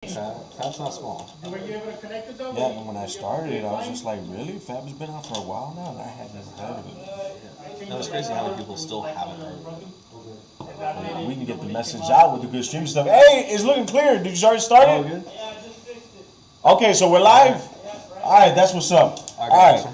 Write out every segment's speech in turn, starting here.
Fab's not small. Were you able to connect it though? Yeah, and when I started, I was just like, really? Fab's been out for a while now, and I had never heard of it. No, it's crazy how many people still haven't heard of it. We can get the message out with the good stream stuff. Hey, it's looking clear. Did you already start Oh, it? good. Okay, so we're live. All right, that's what's up. All right,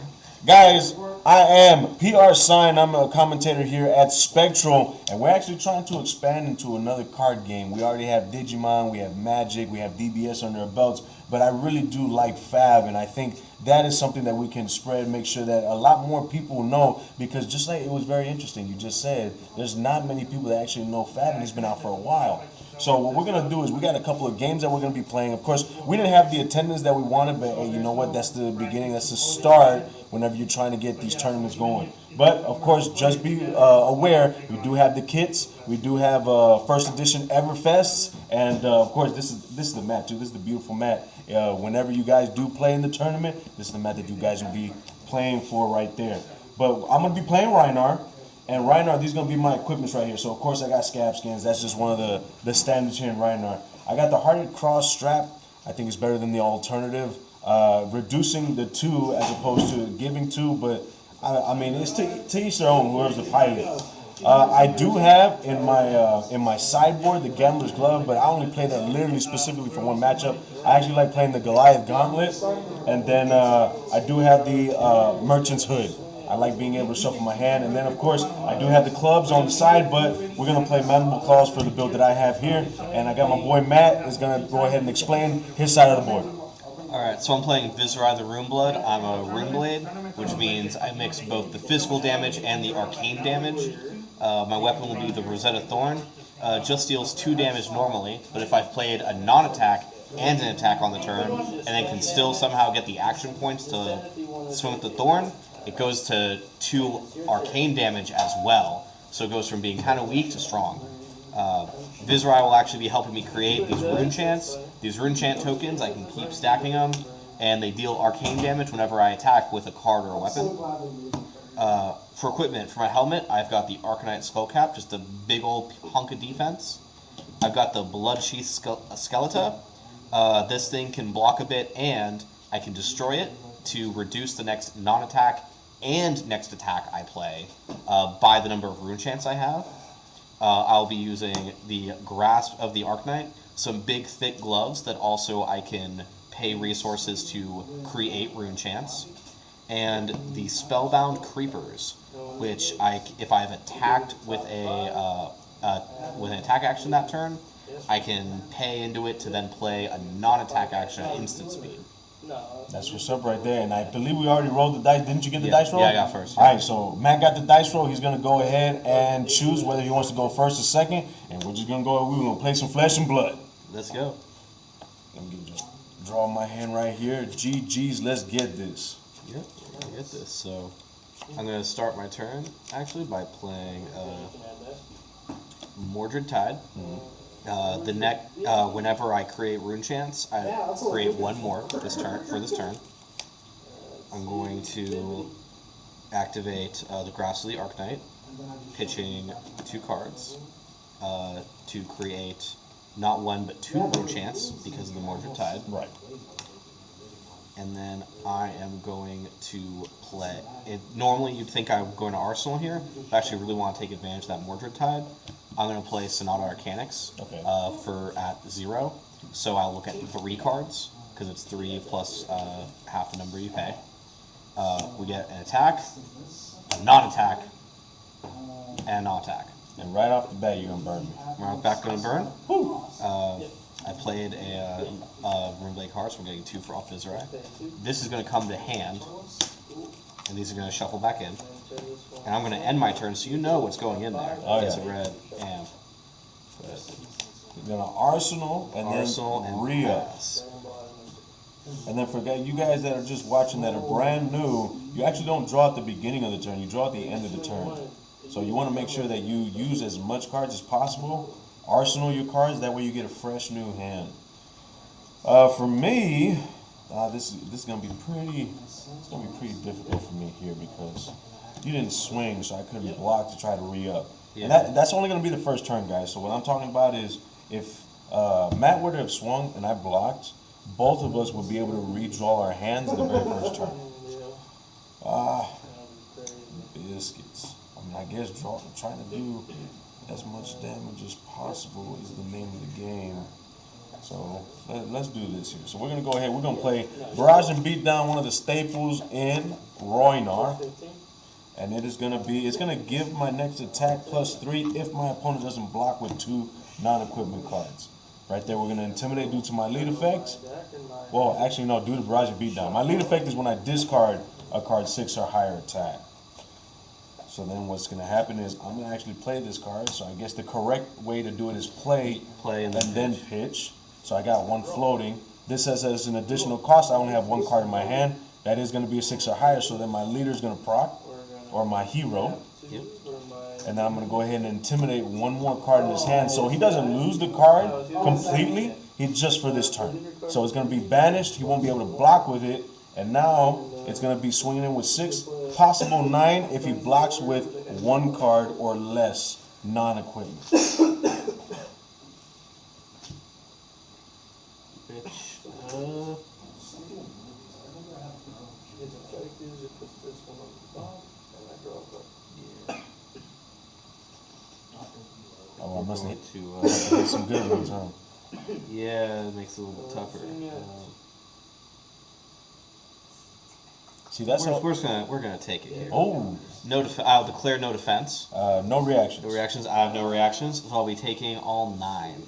guys, I am PR Sign. I'm a commentator here at Spectral, and we're actually trying to expand into another card game. We already have Digimon, we have Magic, we have DBS under our belts, but I really do like Fab, and I think that is something that we can spread, make sure that a lot more people know, because just like it was very interesting, you just said, there's not many people that actually know Fab, and he's been out for a while. So what we're going to do is we got a couple of games that we're going to be playing. Of course, we didn't have the attendance that we wanted, but hey, you know what? That's the beginning. That's the start whenever you're trying to get these tournaments going. But, of course, just be aware, we do have the kits. We do have first edition Everfests. And, of course, this is the mat, too. This is the beautiful mat. Whenever you guys do play in the tournament, this is the mat that you guys will be playing for right there. But I'm going to be playing Reinar. And Reinar, these are going to be my equipments right here. So, of course, I got scab skins. That's just one of the standards here in Reinar. I got the Hearted Cross strap. I think it's better than the alternative. Reducing the 2 as opposed to giving 2. But, I mean, it's to each their own, whoever's the pilot. I do have in my sideboard the Gambler's Glove, but I only play that literally specifically for one matchup. I actually like playing the Goliath Gauntlet. And then I do have the Merchant's Hood. I like being able to shuffle my hand. And then, of course, I do have the clubs on the side, but we're going to play Mandible Claws for the build that I have here. And I got my boy Matt is going to go ahead and explain his side of the board. Alright, so I'm playing Viserai the Runeblood. I'm a Runeblade, which means I mix both the physical damage and the arcane damage. My weapon will be the Rosetta Thorn. Just deals 2 damage normally, but if I've played a non-attack and an attack on the turn, and then can still somehow get the action points to swing with the Thorn, it goes to 2 arcane damage as well. So it goes from being kind of weak to strong. Viserai will actually be helping me create these rune chants. These rune chant tokens, I can keep stacking them, and they deal arcane damage whenever I attack with a card or a weapon. For equipment, for my helmet, I've got the Arcanite Skullcap, just a big old hunk of defense. I've got the Bloodsheath Skeleta. This thing can block a bit, and I can destroy it to reduce the next non-attack and next attack I play by the number of rune chants I have. I'll be using the Grasp of the Arcanite, some big thick gloves that also I can pay resources to create rune chants, and the Spellbound Creepers, which if I've attacked with with an attack action that turn, I can pay into it to then play a non-attack action at instant speed. That's what's up right there. And I believe we already rolled the dice. Didn't you get the dice roll? Yeah, I got first. All right, so Matt got the dice roll. He's going to go ahead and choose whether he wants to go first or second. And we're just going to we're going to play some flesh and blood. Let's go. Let me just draw my hand right here. GG's, let's get this. Yep, we're going to get this. So I'm going to start my turn, actually, by playing Mordred Tide. Whenever I create rune chants, I create 1 more for this turn. I'm going to activate the Grasp of the Arcanite, pitching 2 cards to create not 1 but 2 rune chants because of the Mordred Tide. Right. And then I am going to play. Normally you'd think I'm going to Arsenal here, but I actually really want to take advantage of that Mordred Tide. I'm going to play Sonata Arcanix for at 0. So I'll look at 3 cards, because it's 3 plus half the number you pay. We get an attack, a non-attack, and a non-attack. And right off the bat, you're going to burn me. Right back going to burn. Woo! I played a Runeblade card, so we're getting 2 for off Viserai. This is going to come to hand, and these are going to shuffle back in. And I'm going to end my turn, so you know what's going in there. Oh, it's yeah. a red amp. You're going to Arsenal and then re-ups. And then for you guys that are just watching that are brand new, you actually don't draw at the beginning of the turn, you draw at the end of the turn. So you want to make sure that you use as much cards as possible. Arsenal your cards, that way you get a fresh new hand. For me, this is gonna be pretty difficult for me here because you didn't swing, so I couldn't block to try to re-up. Yeah. And that's only gonna be the first turn, guys. So what I'm talking about is if Matt would have swung and I blocked, both of us would be able to redraw our hands in the very first turn. Biscuits. I mean, I guess trying to do as much damage as possible is the name of the game. So let's do this here. So we're gonna go ahead. We're gonna play Barrage and Beat Down, one of the staples in Roynar, and it's gonna give my next attack +3 if my opponent doesn't block with 2 non-equipment cards. Right there, we're gonna intimidate due to my lead effects. Well, actually no, due to Barrage and Beat Down. My lead effect is when I discard a card 6 or higher attack. So then what's going to happen is I'm going to actually play this card. So I guess the correct way to do it is play and then pitch. So I got 1 floating. This says as an additional cost, I only have 1 card in my hand. That is going to be a 6 or higher. So then my leader is going to proc, or my hero. Yep. And then I'm going to go ahead and intimidate 1 more card in his hand. So he doesn't lose the card completely. He's just for this turn. So it's going to be banished. He won't be able to block with it. And now it's going to be swinging in with 6, possible 9 if he blocks with 1 card or less non-equipment. Oh, I must have hit some good ones, huh? Yeah, it makes it a little bit tougher. See, that's we're gonna take it here. Oh, I'll declare no defense. No reactions. No reactions. I have no reactions, so I'll be taking all 9.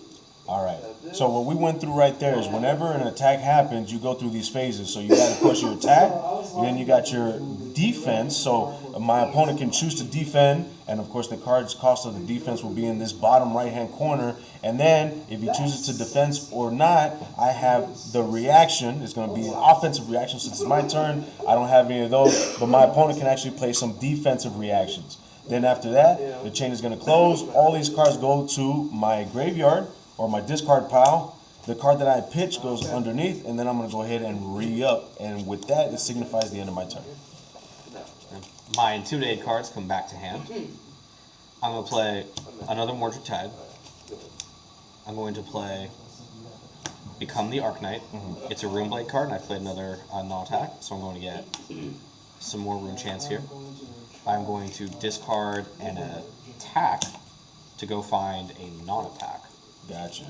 All right. So what we went through right there is whenever an attack happens, you go through these phases. So you got to push your attack, and then you got your defense. So my opponent can choose to defend, and of course the card's cost of the defense will be in this bottom right-hand corner. And then if he chooses to defense or not, I have the reaction. It's going to be an offensive reaction since it's my turn. I don't have any of those, but my opponent can actually play some defensive reactions. Then after that, the chain is going to close. All these cards go to my graveyard or my discard pile. The card that I pitch goes underneath, and then I'm going to go ahead and re-up. And with that, it signifies the end of my turn. My intimidated cards come back to hand. I'm going to play another Mordred Tide. I'm going to play Become the Arknight. It's a Runeblade card, and I played another non-attack, so I'm going to get some more rune chance here. I'm going to discard an attack to go find a non-attack. Gotcha.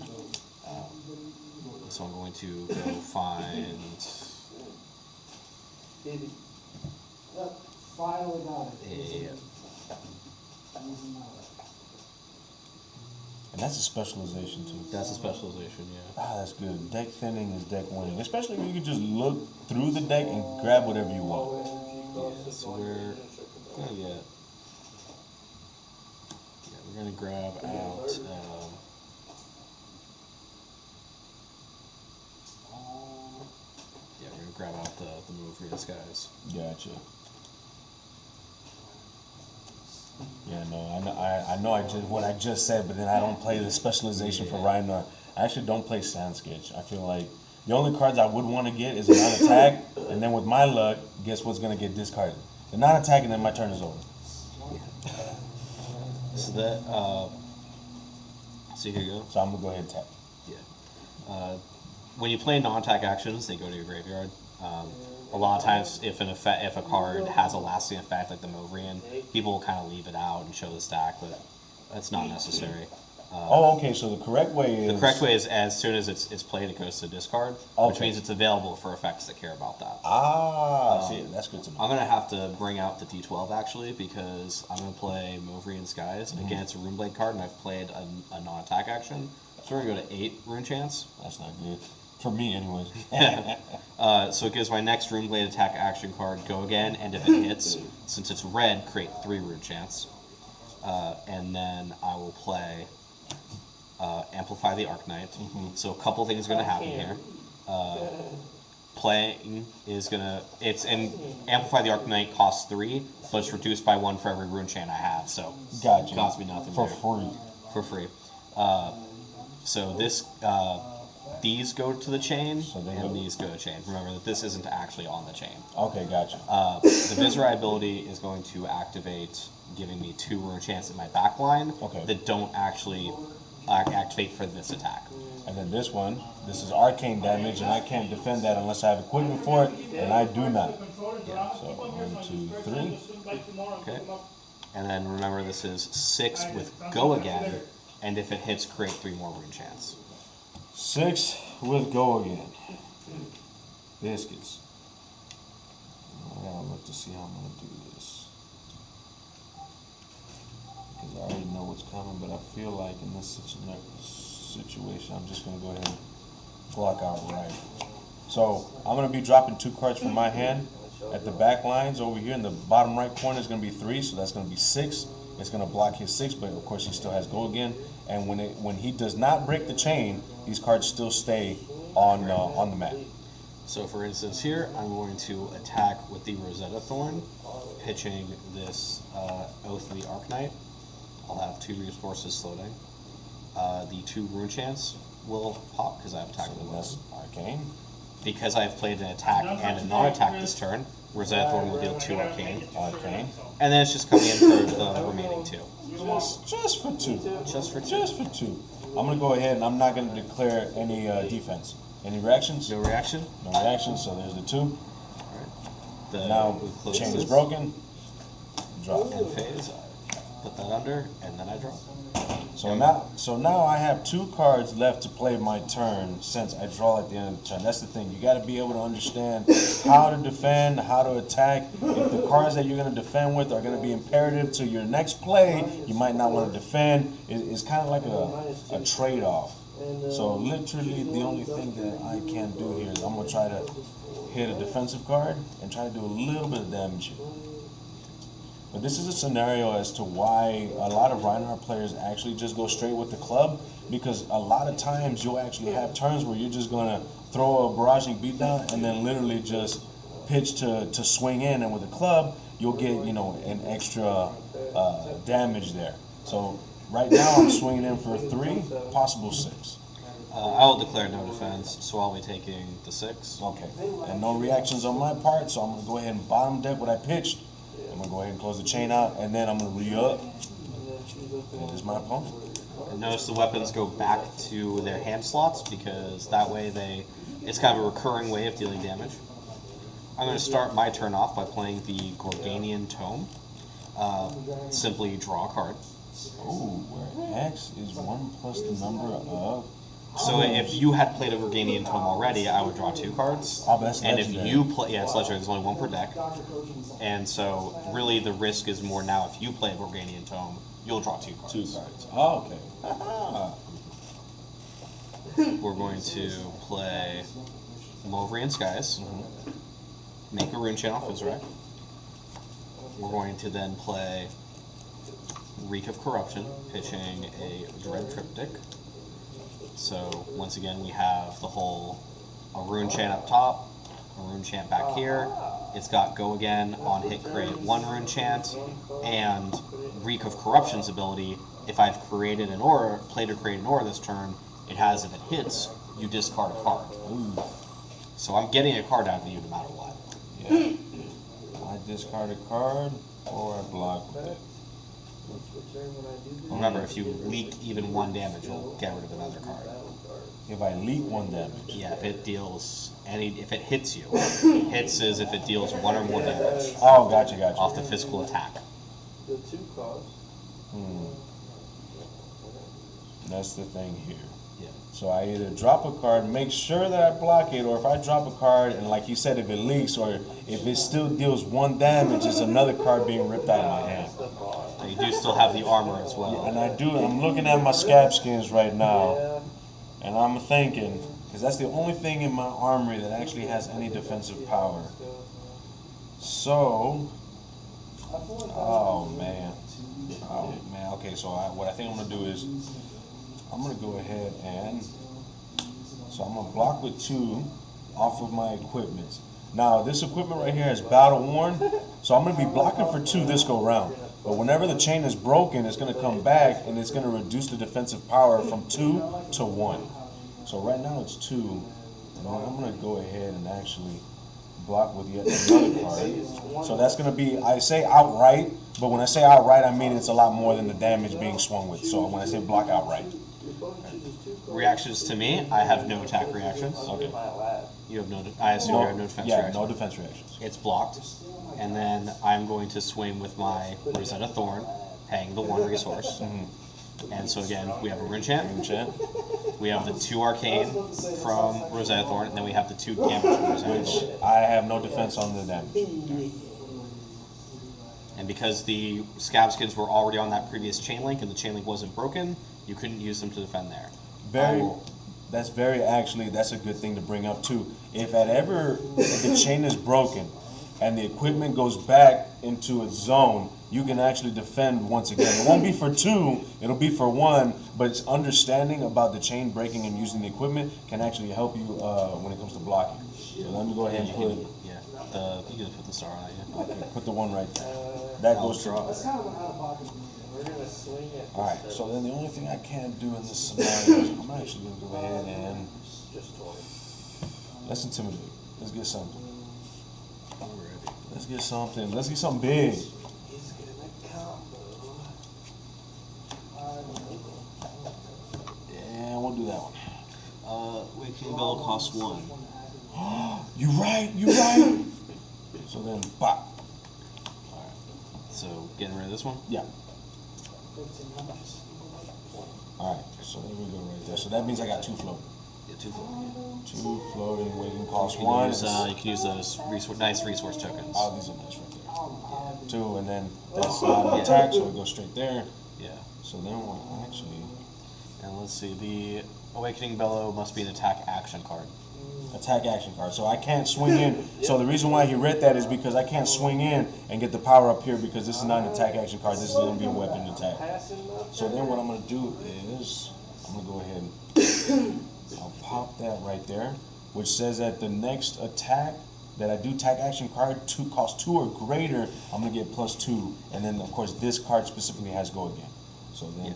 So I'm going to go find... And that's a specialization too. That's a specialization, yeah. Ah, that's good. Deck thinning is deck winning. Especially when you can just look through the deck and grab whatever you want. Yeah, so we're gonna get... Yeah, we're gonna grab out... yeah, we're gonna grab out the move for this guys. Gotcha. Yeah, no, I know what I just said, but then I don't play the specialization for Rhinar. I actually don't play Sand Sketch. I feel like the only cards I would want to get is a non-attack, and then with my luck, guess what's going to get discarded? The non-attack, and then my turn is over. So that, so here you go. So I'm going to go ahead and tap. Yeah. When you play non-attack actions, they go to your graveyard. A lot of times, if a card has a lasting effect, like the Movrian, people will kind of leave it out and show the stack, but that's not necessary. Okay, so the correct way is... The correct way is as soon as it's played, it goes to discard, which means it's available for effects that care about that. See, that's good to know. I'm going to have to bring out the D12, actually, because I'm going to play Movrian Skies. Again, it's a Runeblade card, and I've played a non-attack action. So we're going to go to 8 rune chance. That's not good. For me, anyways. So it gives my next Runeblade attack action card go again, and if it hits, since it's red, create 3 rune chance. And then I will play Amplify the Arknight. So a couple things are going to happen here. Playing is going to... Amplify the Arknight costs 3, but it's reduced by 1 for every rune chant I have, so gotcha. It costs me nothing. For free. For free. So this... these go to the chain, and these go to the chain. Remember that this isn't actually on the chain. Okay, gotcha. The Viserai ability is going to activate, giving me 2 rune chance in my backline that don't actually activate for this attack. And then this one, this is arcane damage, and I can't defend that unless I have equipment for it, and I do not. Yeah. So 1, 2, 3. Okay. And then remember, this is 6 with go again, and if it hits, create 3 more rune chants. 6 with go again. Biscuits. I gotta look to see how I'm gonna do this. Because I already know what's coming, but I feel like in this situation, I'm just gonna go ahead and block out right. So I'm gonna be dropping 2 cards from my hand. At the back lines over here in the bottom right corner is gonna be 3, so that's gonna be 6. It's gonna block his 6, but of course he still has go again. And when he does not break the chain, these cards still stay on the mat. So for instance here, I'm going to attack with the Rosetta Thorn, pitching this Oath of the Arknight. I'll have 2 resources floating. The 2 rune chants will pop because I have attack with the That's arcane. Because I have played an attack and a non-attack this turn, Rosetta Thorn will deal 2 arcane. And then it's just coming in for the remaining 2. Just for 2. Just for 2. Just for 2. I'm gonna go ahead and I'm not gonna declare any defense. Any reactions? No reaction? No reactions, so there's the 2. Alright. Now chain is broken. Drop. End phase. I put that under, and then I drop. So now I have 2 cards left to play my turn since I draw at the end of the turn. That's the thing. You got to be able to understand how to defend, how to attack. If the cards that you're going to defend with are going to be imperative to your next play, you might not want to defend. It's kind of like a trade-off. So literally the only thing that I can do here is I'm going to try to hit a defensive card and try to do a little bit of damage. But this is a scenario as to why a lot of Reinhardt players actually just go straight with the club, because a lot of times you'll actually have turns where you're just going to throw a barraging beatdown and then literally just pitch to swing in, and with a club you'll get, you know, an extra damage there. So right now I'm swinging in for 3, possible 6. I will declare no defense, so I'll be taking the 6. Okay, and no reactions on my part, so I'm going to go ahead and bottom deck what I pitched. I'm going to go ahead and close the chain out, and then I'm going to re-up. And there's my opponent. And notice the weapons go back to their hand slots, because that way it's kind of a recurring way of dealing damage. I'm going to start my turn off by playing the Gorganian Tome. Simply draw a card. Ooh, where X is 1 plus the number of... So if you had played a Gorganian Tome already, I would draw 2 cards. Oh, but that's and legendary. if you play, yeah, it's legendary. There's only 1 per deck, and so really the risk is more now. If you play a Gorganian Tome, you'll draw 2 cards. 2 cards. Oh, okay. We're going to play Movrian Skies, make a rune chant off Vizrai. We're going to then play Reek of Corruption, pitching a Dread Triptych. So once again, we have a rune chant up top, a rune chant back here. It's got go again, on hit create 1 rune chant, and Reek of Corruption's ability. If I've created an aura, played or created an aura this turn, it has, if it hits, you discard a card. Ooh. So I'm getting a card out of you no matter what. Yeah. I discard a card, or I block with it. Remember, if you leak even 1 damage, you'll get rid of another card. If I leak 1 damage. Yeah, if it deals if it hits you. Hits is if it deals 1 or more damage. Oh, gotcha. Off the physical attack. That's the thing here. Yeah. So I either drop a card, make sure that I block it, or if I drop a card and, like you said, if it leaks or if it still deals 1 damage, it's another card being ripped out of my hand. You do still have the armor as well. And I do. I'm looking at my scab skins right now, and I'm thinking, because that's the only thing in my armory that actually has any defensive power. So, oh man. Okay, so what I think I'm gonna do is I'm gonna go ahead and I'm gonna block with 2 off of my equipment. Now this equipment right here is battle worn, so I'm gonna be blocking for 2 this go round. But whenever the chain is broken, it's going to come back and it's going to reduce the defensive power from 2 to 1. So right now it's 2. And then I'm going to go ahead and actually block with yet another card. So that's going to be, I say outright, but when I say outright, I mean it's a lot more than the damage being swung with. So when I say block outright. Reactions to me, I have no attack reactions. Okay. You have no. I assume you have no defense reactions. no defense reactions. It's blocked, and then I'm going to swing with my Rosetta Thorn, paying the 1 resource. And so again, we have a Rune Chant. We have the 2 Arcane from Rosetta Thorn, and then we have the 2 damage from Rosetta Thorn. I have no defense on the damage. And because the scab skins were already on that previous chain link and the chain link wasn't broken, you couldn't use them to defend there. That's a good thing to bring up too. If the chain is broken and the equipment goes back into its zone, you can actually defend once again. It won't be for 2, it'll be for 1, but it's understanding about the chain breaking and using the equipment can actually help you when it comes to blocking. So let me go ahead and put you can put the star on it. Yeah. Okay, put the 1 right there. That goes to. draw. Alright, so then the only thing I can't do in this scenario is I'm actually going to go ahead and let's intimidate. Let's get something. Let's get something. Let's get something big. Yeah, we'll do that one. Waking Bell costs 1. You right. So then, bop. So getting rid of this one? Yeah. Alright, so there we go right there. So that means I got 2 floating. Yeah, 2 floating. 2 floating, waiting cost You 1. can use those nice resource tokens. Oh, these are nice right there. 2, and then that's not an attack, so it goes straight there. Yeah. So then we'll actually. And let's see, the Awakening Bellow must be an attack action card. Attack action card. So I can't swing in. So the reason why he read that is because I can't swing in and get the power up here because this is not an attack action card. This is going to be a weapon attack. So then what I'm going to do is I'm going to go ahead and I'll pop that right there, which says that the next attack that I do attack action card cost 2 or greater, I'm going to get +2. And then of course this card specifically has go again. So then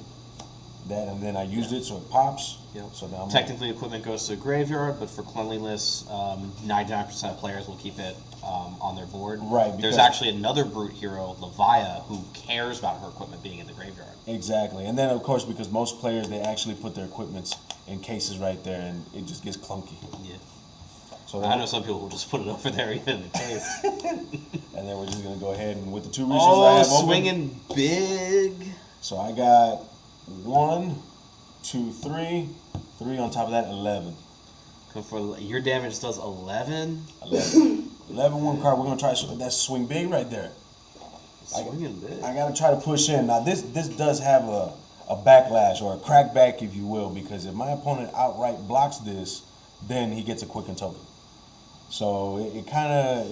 that, and then I used it so it pops. Yep. So now Technically, equipment goes to the graveyard, but for cleanliness, 99% of players will keep it on their board. Right. There's actually another brute hero, Levia, who cares about her equipment being in the graveyard. Exactly. And then, of course, because most players, they actually put their equipments in cases right there, and it just gets clunky. Yeah. So I know some people will just put it over there even in the case. And then we're just going to go ahead and with the 2 resources I have open. Swinging big. So I got 1, 2, 3. 3 on top of that, 11. For your damage does 11. 11. 11 1 card. We're gonna try that swing big right there. Swinging big. I gotta try to push in. Now this does have a backlash or a crackback, if you will, because if my opponent outright blocks this, then he gets a quicken token. So it kind of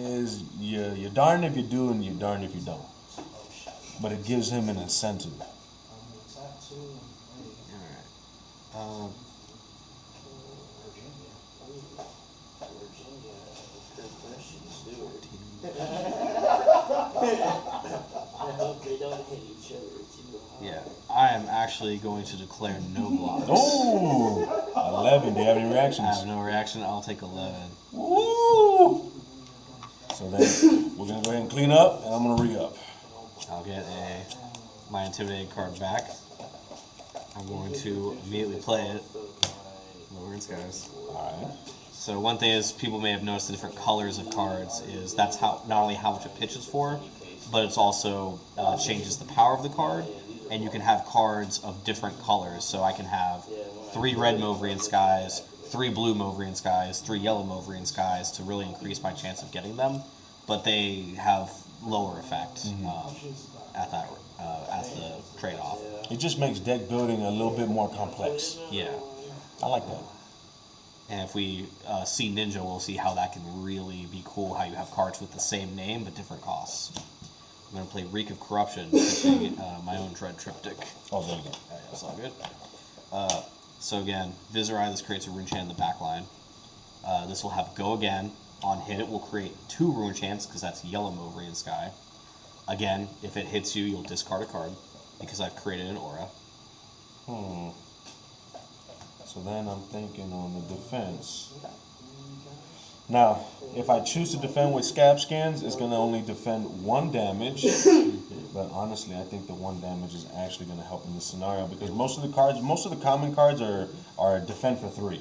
is you're darned if you do and you're darned if you don't. But it gives him an incentive. Yeah, I am actually going to declare no blocks. Oh, 11. Do you have any reactions? I have no reaction. I'll take 11. Woo! So then we're gonna go ahead and clean up, and I'm gonna re-up. I'll get my intimidating card back. I'm going to immediately play it. Lower in skies. All right. So one thing is, people may have noticed the different colors of cards. Is that's how not only how much it pitches for, but it's also changes the power of the card. And you can have cards of different colors. So I can have 3 red Movrian Skies, 3 blue Movrian Skies, 3 yellow Movrian Skies to really increase my chance of getting them. But they have lower effect at that as the trade-off. It just makes deck building a little bit more complex. Yeah. I like that. And if we see Ninja, we'll see how that can really be cool, how you have cards with the same name but different costs. I'm going to play Reek of Corruption, pitching my own Dread Triptych. Oh, there you go. That's all good. So again, Viserai, this creates a Rune Chant in the back line. This will have Go Again. On hit, it will create 2 Rune Chants, because that's Yellow Movrian Sky. Again, if it hits you, you'll discard a card, because I've created an aura. So then I'm thinking on the defense. Now, if I choose to defend with Scab Skins, it's going to only defend 1 damage. But honestly, I think the 1 damage is actually going to help in this scenario because most of the common cards are defend for 3.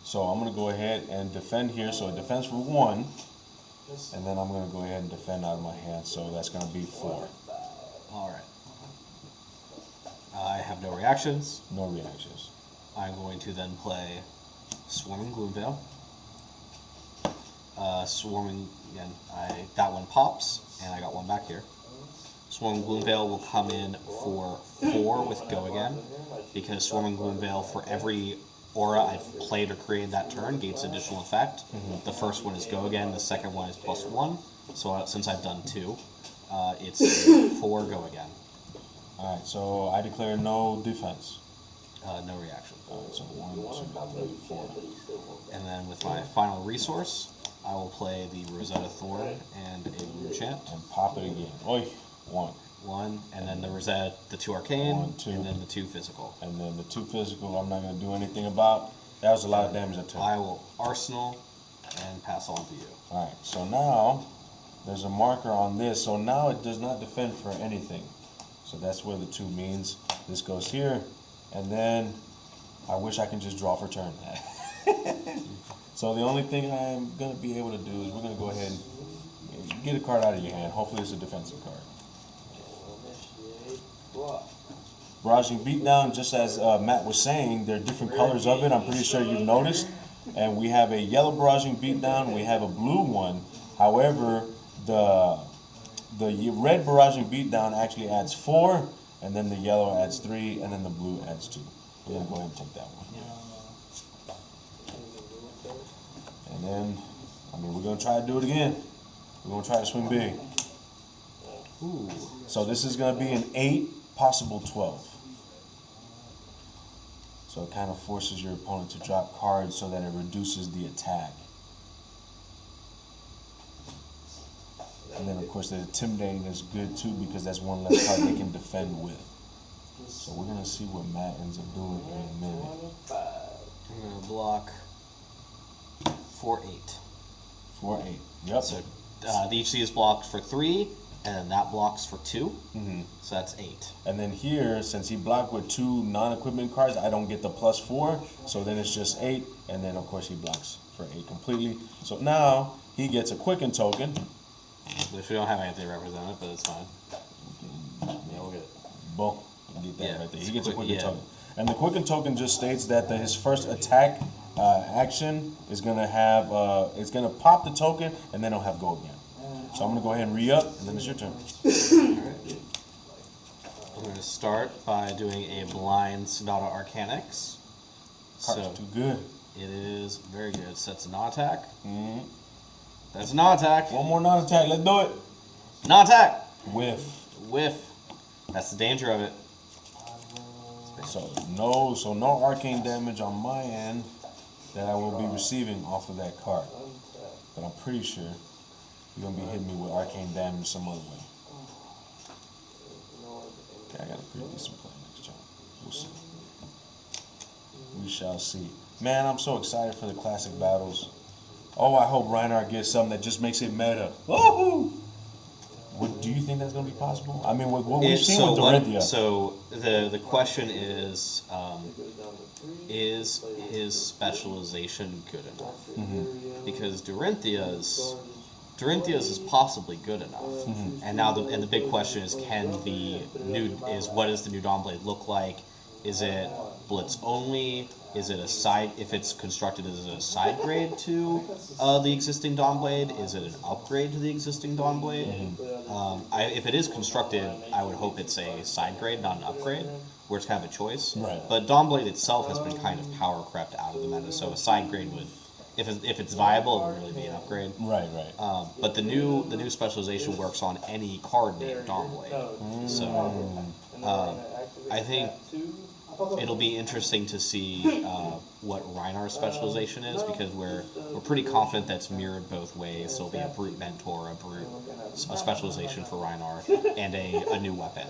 So I'm going to go ahead and defend here. So it defends for 1, and then I'm going to go ahead and defend out of my hand. So that's going to be 4. All right. I have no reactions. No reactions. I'm going to then play Swarming Gloomveil. Swarming, again, that one pops, and I got 1 back here. Swarming Gloomveil will come in for 4 with Go Again, because Swarming Gloomveil, for every aura I've played or created that turn, gains additional effect. The first one is Go Again, the second one is +1. So since I've done 2, it's 4 Go Again. Alright, so I declare no defense. No reaction. Alright, so 1, 2, 3, 4. And then with my final resource, I will play the Rosetta Thorn and a Rune Chant. And pop it again. Oi, 1. 1, and then the Rosetta, the 2 Arcane, 1, 2. and then the 2 Physical. And then the 2 physical, I'm not going to do anything about. That was a lot of damage I took. I will Arsenal and pass on to you. Alright, so now there's a marker on this. So now it does not defend for anything. So that's where the 2 means. This goes here, and then I wish I can just draw for turn. So the only thing I'm going to be able to do is we're going to go ahead and get a card out of your hand. Hopefully it's a defensive card. Barraging Beatdown, just as Matt was saying, there are different colors of it. I'm pretty sure you've noticed. And we have a yellow Barraging Beatdown. We have a blue one. However, the red Barraging Beatdown actually adds 4, and then the yellow adds 3, and then the blue adds 2. We're going to go ahead and take that one. And then, we're going to try to do it again. We're going to try to swing big. Ooh. So this is going to be an 8, possible 12. So it kind of forces your opponent to drop cards so that it reduces the attack. And then, of course, the intimidating is good too because that's 1 less card they can defend with. So we're going to see what Matt ends up doing here in a minute. I'm going to block 4, 8. 4, 8. Yep. So the HC is blocked for 3, and that blocks for 2. Mm-hmm. So that's 8. And then here, since he blocked with 2 non-equipment cards, I don't get the +4. So then it's just 8. And then, of course, he blocks for 8 completely. So now he gets a Quicken token. Which we don't have anything to represent it, but it's fine. Yeah, we'll get it. Boom. You get that right there. He gets a Quicken yeah. token. And the Quicken token just states that his first attack action is going to have, it's going to pop the token, and then it'll have Go Again. So I'm going to go ahead and re-up, and then it's your turn. I'm going to start by doing a blind Sonata Arcanix. Card's too good. It is very good. Sets a non-attack. Mm-hmm. That's a non-attack. 1 more non-attack. Let's do it. Non-attack. Whiff. Whiff. That's the danger of it. So no arcane damage on my end that I will be receiving off of that card. But I'm pretty sure you're going to be hitting me with arcane damage some other way. Okay, I got a pretty decent play next turn. We'll see. We shall see. Man, I'm so excited for the classic battles. Oh, I hope Reinhardt gets something that just makes it meta. Woohoo! What, do you think that's going to be possible? I mean, what we've seen with Dorinthia. So the question is his specialization good enough? Mm-hmm. Because Dorinthia's is possibly good enough. Mm-hmm. And now the big question is, what does the new Dawnblade look like? Is it Blitz only? Is it a side? If it's constructed, is it a side grade to the existing Dawnblade? Is it an upgrade to the existing Dawnblade? Mm-hmm. If it is constructed, I would hope it's a side grade, not an upgrade, where it's kind of a choice. Right. But Dawnblade itself has been kind of power crept out of the meta, so a side grade would, if it's viable, it would really be an upgrade. Right, right. But the new specialization works on any card named Dawnblade. So I think it'll be interesting to see what Reinhardt's specialization is, because we're pretty confident that's mirrored both ways. So it'll be a brute mentor, a specialization for Reinhardt, and a new weapon.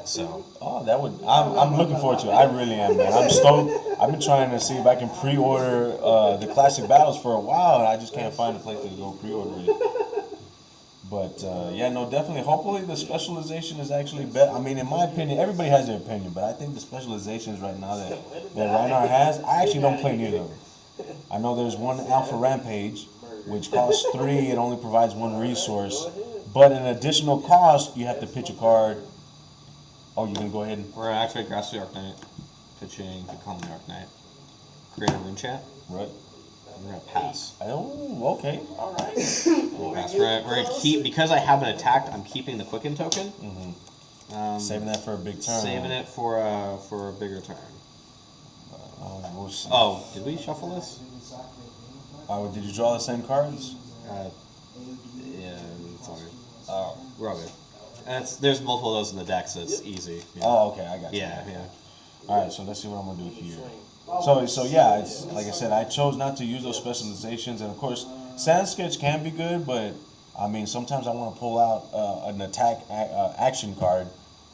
So I'm looking forward to it. I really am, man. I'm stoked. I've been trying to see if I can pre-order the classic battles for a while, and I just can't find a place to go pre-order it. But yeah, no, definitely. Hopefully, the specialization is actually better. I mean, in my opinion, everybody has their opinion, but I think the specializations right now that Reinhardt has, I actually don't play neither of them. I know there's one Alpha Rampage, which costs 3. It only provides 1 resource, but an additional cost, you have to pitch a card. Oh, you can go ahead and. We're gonna activate Ghastly Arknight, pitching Become the Arknight, create a rune chat. Right. We're gonna pass. Oh, okay. All right. Pass. We're gonna keep, because I haven't attacked. I'm keeping the Quicken token. Saving that for a big turn. Saving it for a bigger turn. We'll see. Oh, did we shuffle this? Did you draw the same cards? Yeah, it's all good. We're all good. And there's multiple of those in the deck, so it's easy. Yeah. Oh, okay, I got you. Yeah, yeah. All right, so let's see what I'm gonna do here. So yeah, it's like I said, I chose not to use those specializations, and of course, Sand Sketch can be good, but I mean sometimes I want to pull out an attack action card,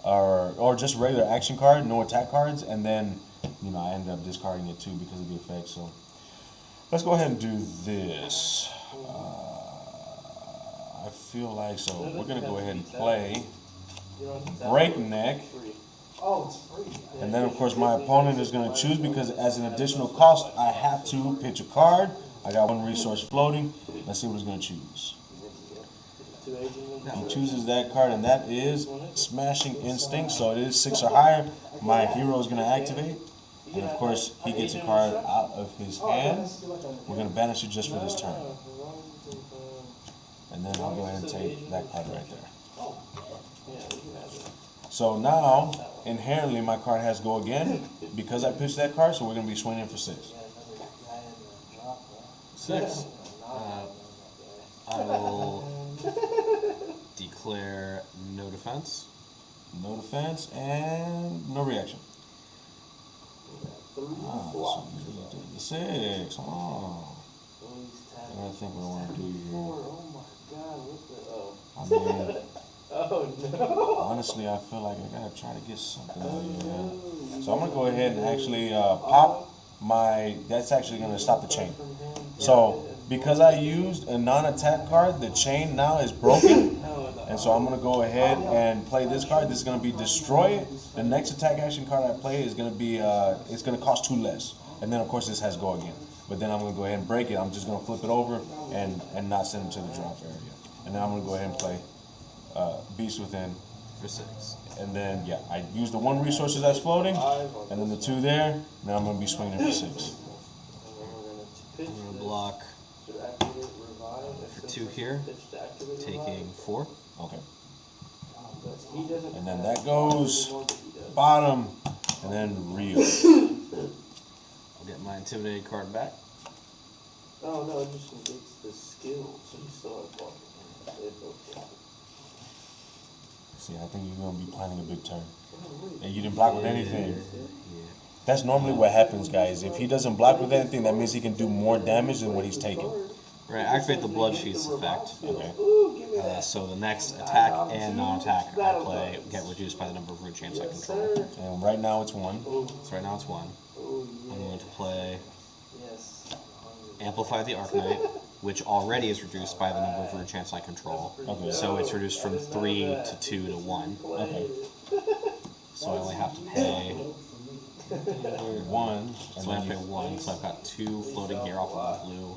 or just regular action card, no attack cards, and then I ended up discarding it too because of the effect. So let's go ahead and do this. I feel like we're gonna go ahead and play Breakneck. And then, of course, my opponent is going to choose because as an additional cost, I have to pitch a card. I got 1 resource floating. Let's see what he's going to choose. He chooses that card, and that is Smashing Instinct. So it is 6 or higher. My hero is going to activate. And, of course, he gets a card out of his hand. We're going to banish it just for this turn. And then I'll go ahead and take that card right there. So now, inherently, my card has go again because I pitched that card, so we're going to be swinging for 6. 6. I will declare no defense. No defense and no reaction. So we're doing the 6. Oh. I think what I want to do here. I mean, honestly, I feel like I gotta try to get something out of here. So I'm gonna go ahead and actually pop my. That's actually gonna stop the chain. So because I used a non-attack card, the chain now is broken, and so I'm gonna go ahead and play this card. This is gonna be destroy. The next attack action card I play is gonna be it's gonna cost 2 less, and then of course this has go again. But then I'm gonna go ahead and break it. I'm just gonna flip it over and not send it to the drop area, and then I'm gonna go ahead and play Beast Within for 6. And then, yeah, I use the 1 resource that's floating, and then the 2 there, and then I'm going to be swinging for 6. I'm going to block for 2 here, taking 4. Okay. And then that goes bottom, and then Rio. I'll get my Intimidate card back. Oh, no, it just negates the skill, so you still have blocking. See, I think you're going to be planning a big turn. And you didn't block with anything. Yeah. That's normally what happens, guys. If he doesn't block with anything, that means he can do more damage than what he's taking. Right, activate the Blood Sheath's effect. Okay. So the next attack and non-attack I play get reduced by the number of rune champs I control. And right now it's 1. So right now it's 1. I'm going to play Amplify the Arknight, which already is reduced by the number of rune champs I control. Okay. So it's reduced from 3 to 2 to 1. Okay. So I only have to pay 1. So I have to pay 1. So I've got 2 floating here off of the blue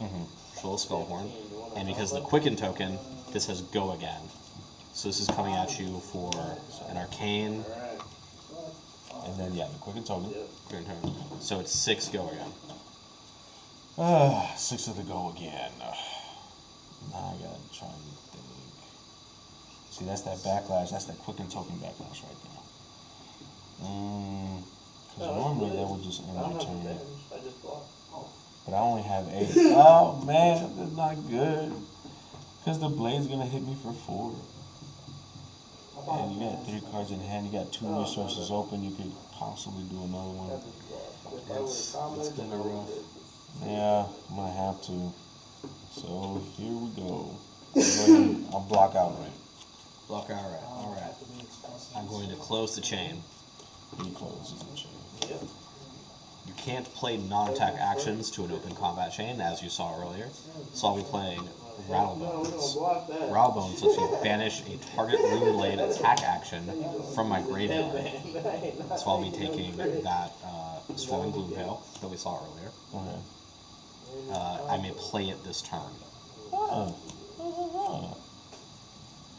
Shoal Skullhorn. And because of the Quicken token, this has go again. So this is coming at you for an Arcane. And then, yeah, the Quicken token. So it's 6 go again. 6 of the go again. Now I gotta try and think. See, that's that backlash. That's that Quicken token backlash right there. Because normally that would just end my turn. But I only have 8. Oh man, that's not good. Because the blade's gonna hit me for 4. And you got 3 cards in hand. You got 2 resources open. You could possibly do another one. It's gonna be rough. Yeah, I'm gonna have to. So here we go. I'll block outright. Block outright. Alright. I'm going to close the chain. He closes the chain. You can't play non-attack actions to an open combat chain, as you saw earlier. So I'll be playing Rattlebones. block that. Rattlebones lets me banish a target Rune Blade attack action from my graveyard. So I'll be taking that Storm Gloom Veil that we saw earlier. Okay. I may play it this turn. Oh.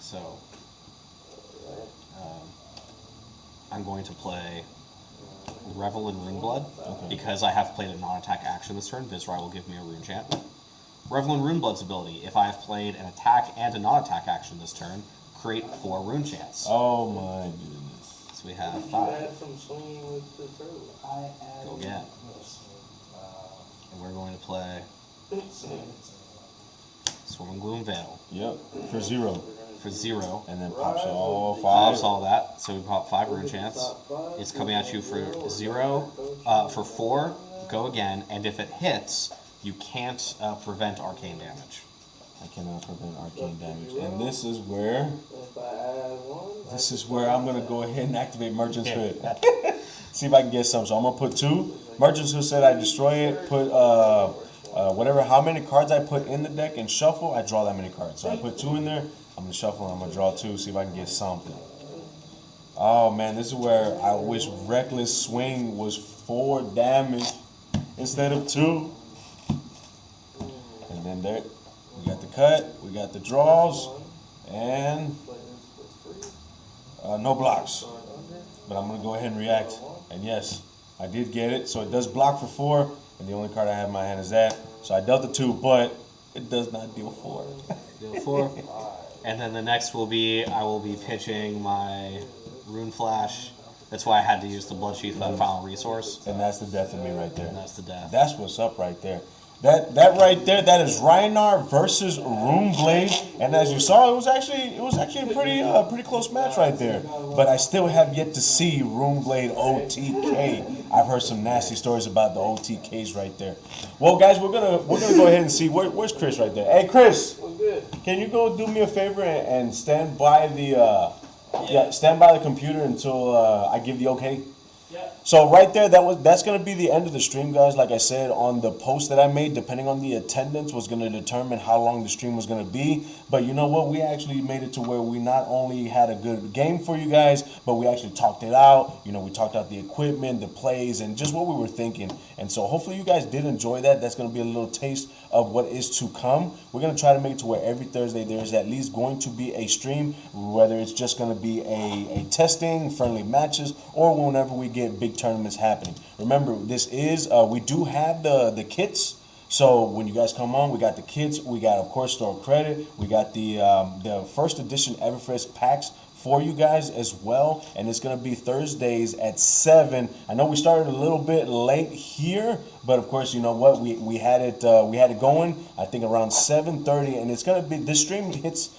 So I'm going to play Revel in Runeblood because I have played a non-attack action this turn. Viserai will give me a rune chant. Revel in Runeblood's ability: if I have played an attack and a non-attack action this turn, create 4 rune chants. Oh my goodness. So we have 5. From swinging with the turtle. Go again. And we're going to play Storm Gloom Veil. Yep. For 0. For 0. And then pops all 5. Pops all that. So we pop 5 rune chants. It's coming at you for 0. For 4, go again. And if it hits, you can't prevent arcane damage. I cannot prevent arcane damage. And this is where If I add 1, I'm gonna go ahead and activate Merchant's Hood. See if I can get some. So I'm gonna put 2. Merchant's Hood said I destroy it, put whatever, how many cards I put in the deck and shuffle, I draw that many cards. So I put 2 in there, I'm gonna shuffle and I'm gonna draw 2, see if I can get something. Oh man, this is where I wish Reckless Swing was 4 damage instead of 2. And then there, we got the cut, we got the draws, and no blocks. But I'm gonna go ahead and react. And yes, I did get it. So it does block for 4, and the only card I have in my hand is that. So I dealt the 2, but it does not deal 4. Deal 4. And then the next will be, I will be pitching my Rune Flash. That's why I had to use the Blood Sheath, that final resource. And that's the death of me right there. And that's the death. That's what's up right there. That right there, that is Rhinar versus Runeblade, and as you saw, it was actually a pretty close match right there. But I still have yet to see Runeblade OTK. I've heard some nasty stories about the OTKs right there. Well, guys, we're gonna go ahead and see where's Chris right there. Hey, Chris, can you go do me a favor and stand by the computer until I give the okay? So right there, that's going to be the end of the stream, guys. Like I said, on the post that I made, depending on the attendance, was going to determine how long the stream was going to be. But you know what? We actually made it to where we not only had a good game for you guys, but we actually talked it out. You know, we talked out the equipment, the plays, and just what we were thinking. And so hopefully you guys did enjoy that. That's going to be a little taste of what is to come. We're going to try to make it to where every Thursday there's at least going to be a stream, whether it's just going to be a testing, friendly matches, or whenever we get big tournaments happening. Remember, this is we do have the kits. So when you guys come on, we got the kits. We got, of course, store credit. We got the first edition Everfresh packs for you guys as well, and it's gonna be Thursdays at 7. I know we started a little bit late here, but of course, you know what, we had it going, I think around 7:30, and it's gonna be, this stream hits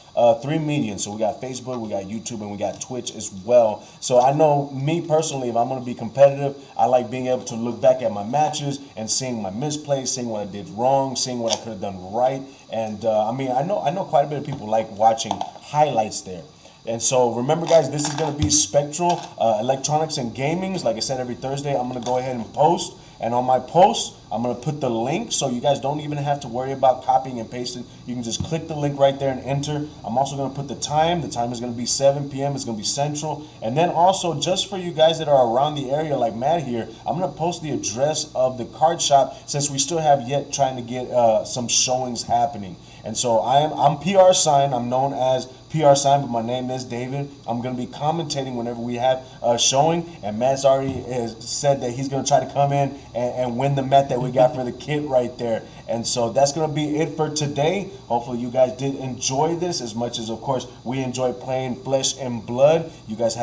3 mediums. So we got Facebook, we got YouTube, and we got Twitch as well. So I know me personally, if I'm gonna be competitive, I like being able to look back at my matches and seeing my misplays, seeing what I did wrong, seeing what I could have done right. And I mean, I know quite a bit of people like watching highlights there. And so remember, guys, this is going to be Spectral Electronics and Gamings. Like I said, every Thursday I'm going to go ahead and post. And on my post, I'm going to put the link so you guys don't even have to worry about copying and pasting. You can just click the link right there and enter. I'm also going to put the time. The time is going to be 7 p.m. It's going to be Central. And then also, just for you guys that are around the area like Matt here, I'm going to post the address of the card shop since we still have yet trying to get some showings happening. And so I'm PR Sign. I'm known as PR Sign, but my name is David. I'm going to be commentating whenever we have a showing. And Matt's already said that he's going to try to come in and win the Met that we got for the kit right there. And so that's going to be it for today. Hopefully you guys did enjoy this as much as, of course, we enjoy playing Flesh and Blood. You guys have